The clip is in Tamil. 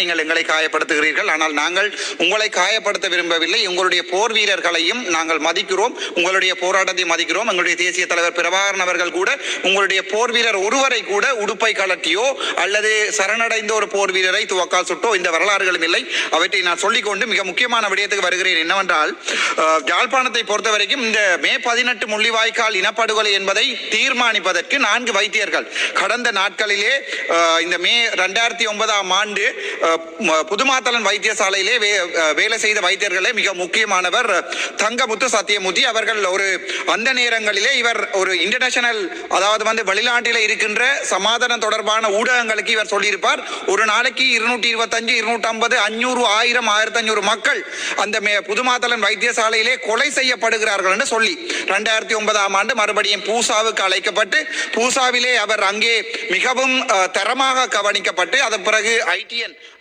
நீங்கள் எங்களை காயப்படுத்துகிறீர்கள். ஆனால் நாங்கள் உங்களை காயப்படுத்த விரும்பவில்லை. உங்களுடைய போர் வீரர்களையும் நாங்கள் மதிக்கிறோம், உங்களுடைய போராட்டத்தை மதிக்கிறோம். எங்களுடைய தேசிய தலைவர் பிரபாகரன் அவர்கள் கூட உங்களுடைய போர் வீரர் ஒருவரை கூட உடுப்பை கலட்டியோ அல்லது சரணடைந்த ஒரு போர் வீரரை துவக்கால் சுட்டோ இந்த வரலாறுகளும் இல்லை. அவற்றை நான் சொல்லிக்கொண்டு மிக முக்கியமான விடயத்துக்கு வருகிறேன். என்னவென்றால், யாழ்ப்பாணத்தை பொறுத்த வரைக்கும் இந்த மே 18 முள்ளிவாய்க்கால் இனப்படுகொலை என்பதை தீர்மானிப்பதற்கு 4 வைத்தியர்கள் கடந்த நாட்களிலே இந்த மே 2009ஆம் ஆண்டு புதுமாத்தலன் வைத்தியசாலையிலே வேலை செய்த வைத்தியர்களே மிக முக்கியமானவர் தங்கமுத்து சத்தியமூர்த்தி அவர்கள். அந்த நேரங்களிலே இவர் ஒரு இன்டர்நேஷனல், அதாவது வெளிநாட்டில் இருக்கின்ற சமாதானம் தொடர்பான ஊடகங்களுக்கு இவர் சொல்லியிருப்பார், ஒரு நாளைக்கு 225, 250, 500, 1000, 1500 மக்கள் அந்த புதுமாத்தலன் வைத்தியசாலையிலே கொலை செய்யப்படுகிறார்கள் என்று சொல்லி 2009ஆம் ஆண்டு மறுபடியும் பூசாவுக்கு அழைக்கப்பட்டு பூசாவிலே அவர் அங்கே மிகவும் தரமாக கவனிக்கப்பட்டு அதன் பிறகு ITN